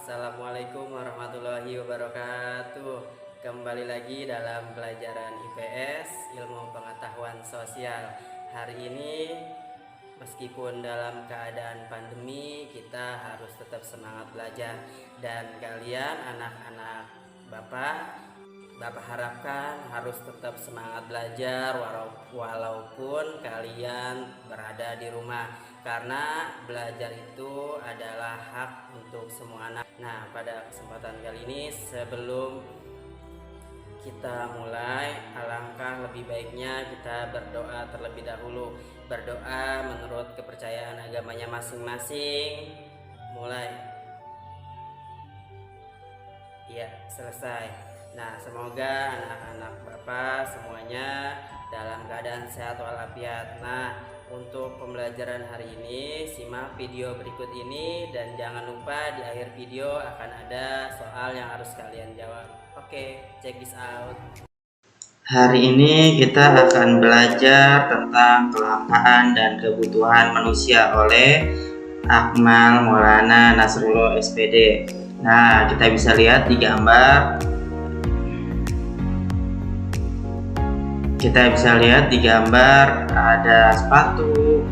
Assalamualaikum warahmatullahi wabarakatuh. Kembali lagi dalam pelajaran IPS, Ilmu Pengetahuan Sosial. Hari ini meskipun dalam keadaan pandemi, kita harus tetap semangat belajar. Dan kalian anak-anak Bapak harapkan harus tetap semangat belajar walaupun kalian berada di rumah, karena belajar itu adalah hak untuk semua anak. Nah, pada kesempatan kali ini sebelum kita mulai, alangkah lebih baiknya kita berdoa terlebih dahulu. Berdoa menurut kepercayaan agamanya masing-masing. Mulai. Ya, selesai. Nah, semoga anak-anak Bapak semuanya dalam keadaan sehat walafiat. Nah, untuk pembelajaran hari ini, simak video berikut ini dan jangan lupa di akhir video akan ada soal yang harus kalian jawab. Oke, check this out. Hari ini kita akan belajar tentang kelangkaan dan kebutuhan manusia oleh Akmal Maulana Nasrullah SPD. Nah, kita bisa lihat di gambar. Ada sepatu,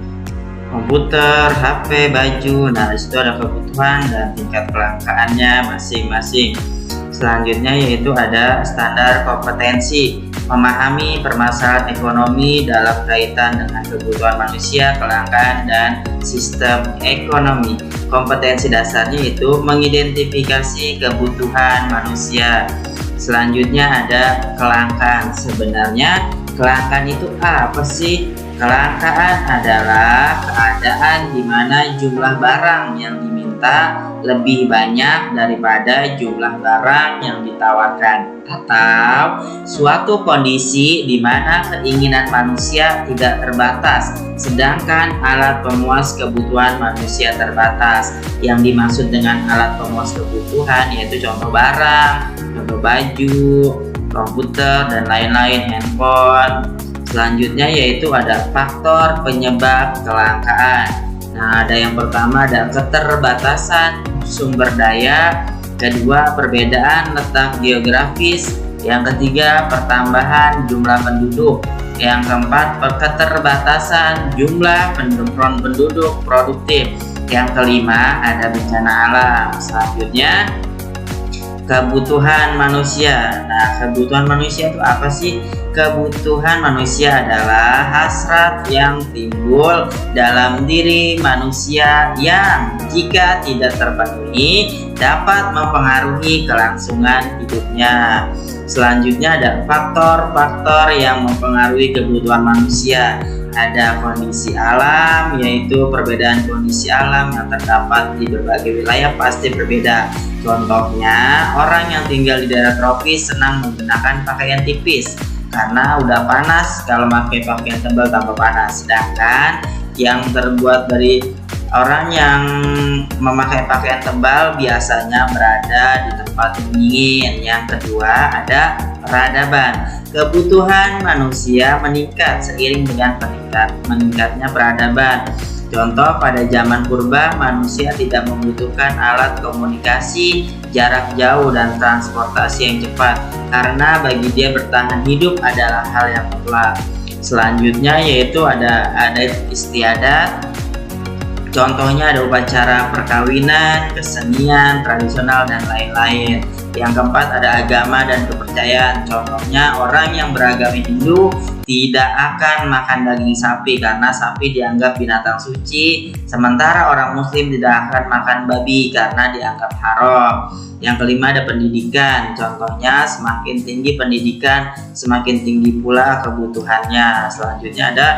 komputer, HP, baju. Nah, disitu ada kebutuhan dan tingkat kelangkaannya masing-masing. Selanjutnya yaitu ada standar kompetensi, memahami permasalahan ekonomi dalam kaitan dengan kebutuhan manusia, kelangkaan, dan sistem ekonomi. Kompetensi dasarnya itu mengidentifikasi kebutuhan manusia. Selanjutnya ada kelangkaan. Sebenarnya kelangkaan itu apa sih? Kelangkaan adalah keadaan di mana jumlah barang yang diminta lebih banyak daripada jumlah barang yang ditawarkan, atau suatu kondisi di mana keinginan manusia tidak terbatas sedangkan alat pemuas kebutuhan manusia terbatas. Yang dimaksud dengan alat pemuas kebutuhan yaitu contoh barang, contoh baju, komputer, dan lain-lain, handphone. Selanjutnya yaitu ada faktor penyebab kelangkaan. Nah, ada yang pertama ada keterbatasan sumber daya, kedua perbedaan letak geografis, yang ketiga pertambahan jumlah penduduk, yang keempat keterbatasan jumlah penduduk produktif, yang kelima ada bencana alam. Selanjutnya kebutuhan manusia. Nah, kebutuhan manusia itu apa sih? Kebutuhan manusia adalah hasrat yang timbul dalam diri manusia yang jika tidak terpenuhi dapat mempengaruhi kelangsungan hidupnya. Selanjutnya ada faktor-faktor yang mempengaruhi kebutuhan manusia. Ada kondisi alam, yaitu perbedaan kondisi alam yang terdapat di berbagai wilayah pasti berbeda. Contohnya, orang yang tinggal di daerah tropis senang menggunakan pakaian tipis karena udah panas, kalau pakai pakaian tebal tambah panas. Sedangkan yang terbuat dari orang yang memakai pakaian tebal biasanya berada di tempat dingin. Yang kedua ada peradaban. Kebutuhan manusia meningkat seiring dengan meningkatnya peradaban. Contoh, pada zaman purba manusia tidak membutuhkan alat komunikasi jarak jauh dan transportasi yang cepat karena bagi dia bertahan hidup adalah hal yang mutlak. Selanjutnya yaitu ada adat istiadat. Contohnya ada upacara perkawinan, kesenian, tradisional, dan lain-lain. Yang keempat ada agama dan kepercayaan. Contohnya orang yang beragama Hindu tidak akan makan daging sapi karena sapi dianggap binatang suci, sementara orang Muslim tidak akan makan babi karena dianggap haram. Yang kelima ada pendidikan. Contohnya semakin tinggi pendidikan, semakin tinggi pula kebutuhannya. Selanjutnya ada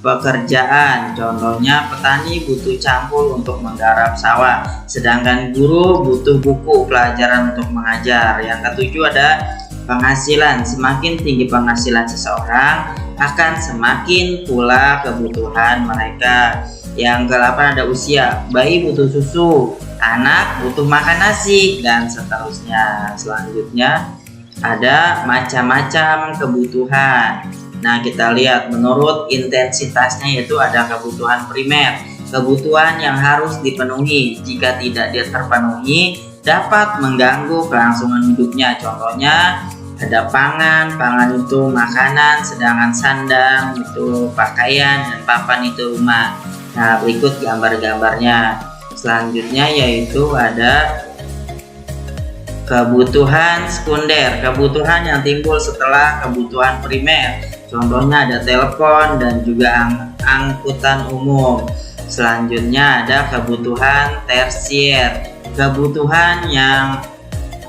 pekerjaan. Contohnya petani butuh cangkul untuk menggarap sawah, sedangkan guru butuh buku pelajaran untuk mengajar. Yang ketujuh ada penghasilan. Semakin tinggi penghasilan seseorang, akan semakin pula kebutuhan mereka. Yang ke-8 ada usia. Bayi butuh susu, anak butuh makan nasi, dan seterusnya. Selanjutnya ada macam-macam kebutuhan. Nah, kita lihat menurut intensitasnya, yaitu ada kebutuhan primer, kebutuhan yang harus dipenuhi. Jika tidak terpenuhi, dapat mengganggu kelangsungan hidupnya. Contohnya ada pangan itu makanan, sedangkan sandang itu pakaian, dan papan itu rumah. Nah, berikut gambar-gambarnya. Selanjutnya yaitu ada kebutuhan sekunder, kebutuhan yang timbul setelah kebutuhan primer. Contohnya ada telepon dan juga angkutan umum. Selanjutnya ada kebutuhan tersier, kebutuhan yang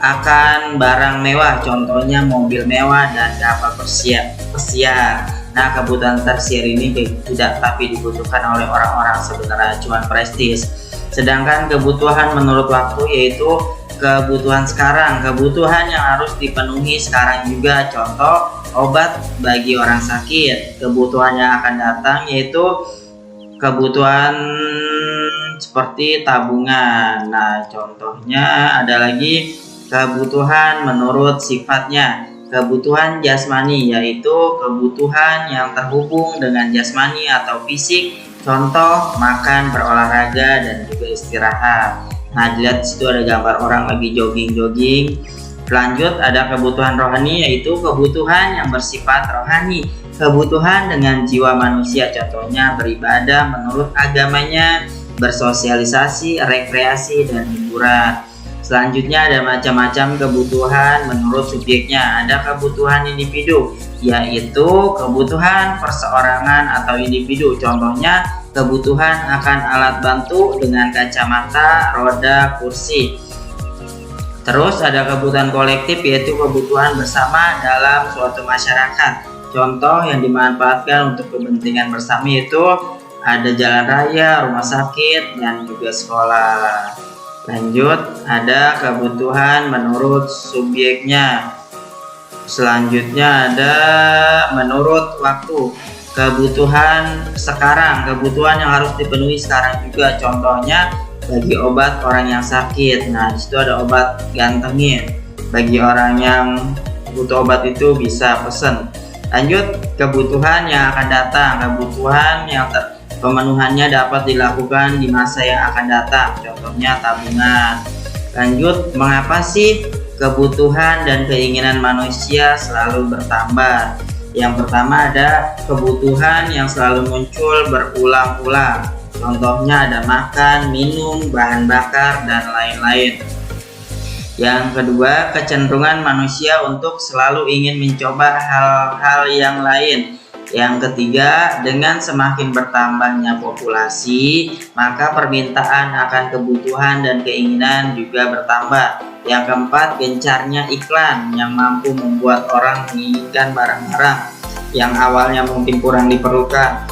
akan barang mewah, contohnya mobil mewah dan kapal pesiar. Nah, kebutuhan tersier ini tidak tapi dibutuhkan oleh orang-orang sebenarnya cuma prestis. Sedangkan kebutuhan menurut waktu yaitu kebutuhan sekarang, kebutuhan yang harus dipenuhi sekarang juga. Contoh obat bagi orang sakit. Kebutuhan yang akan datang yaitu kebutuhan seperti tabungan. Nah, contohnya ada lagi kebutuhan menurut sifatnya. Kebutuhan jasmani yaitu kebutuhan yang terhubung dengan jasmani atau fisik. Contoh makan, berolahraga, dan juga istirahat. Nah, dilihat situ ada gambar orang lagi jogging. Lanjut ada kebutuhan rohani yaitu kebutuhan yang bersifat rohani, kebutuhan dengan jiwa manusia, contohnya beribadah menurut agamanya, bersosialisasi, rekreasi, dan hiburan. Selanjutnya ada macam-macam kebutuhan menurut subjeknya. Ada kebutuhan individu yaitu kebutuhan perseorangan atau individu, contohnya kebutuhan akan alat bantu dengan kacamata, roda, kursi. Terus ada kebutuhan kolektif yaitu kebutuhan bersama dalam suatu masyarakat. Contoh yang dimanfaatkan untuk kepentingan bersama itu ada jalan raya, rumah sakit, dan juga sekolah. Lanjut ada kebutuhan menurut subjeknya. Selanjutnya ada menurut waktu, kebutuhan sekarang, kebutuhan yang harus dipenuhi sekarang juga. Contohnya bagi obat orang yang sakit. Nah, disitu ada obat gantengin. Bagi orang yang butuh obat itu bisa pesen. Lanjut kebutuhan yang akan datang, kebutuhan yang pemenuhannya dapat dilakukan di masa yang akan datang. Contohnya tabungan. Lanjut, mengapa sih kebutuhan dan keinginan manusia selalu bertambah? Yang pertama ada kebutuhan yang selalu muncul berulang-ulang. Contohnya ada makan, minum, bahan bakar, dan lain-lain. Yang kedua, kecenderungan manusia untuk selalu ingin mencoba hal-hal yang lain. Yang ketiga, dengan semakin bertambahnya populasi, maka permintaan akan kebutuhan dan keinginan juga bertambah. Yang keempat, gencarnya iklan yang mampu membuat orang menginginkan barang-barang yang awalnya mungkin kurang diperlukan.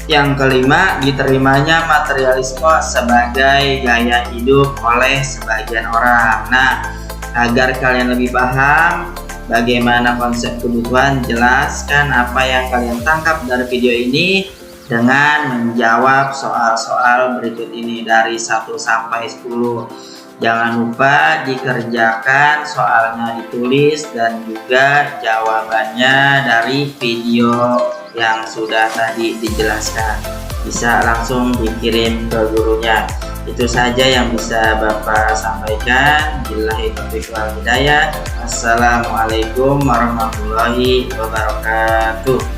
Yang kelima, diterimanya materialisme sebagai gaya hidup oleh sebagian orang. Nah, agar kalian lebih paham bagaimana konsep kebutuhan, jelaskan apa yang kalian tangkap dari video ini dengan menjawab soal-soal berikut ini dari 1 sampai 10. Jangan lupa dikerjakan soalnya ditulis dan juga jawabannya dari video yang sudah tadi dijelaskan. Bisa langsung dikirim ke gurunya. Itu saja yang bisa Bapak sampaikan. Billahi taufiq wal hidayah. Assalamualaikum warahmatullahi wabarakatuh.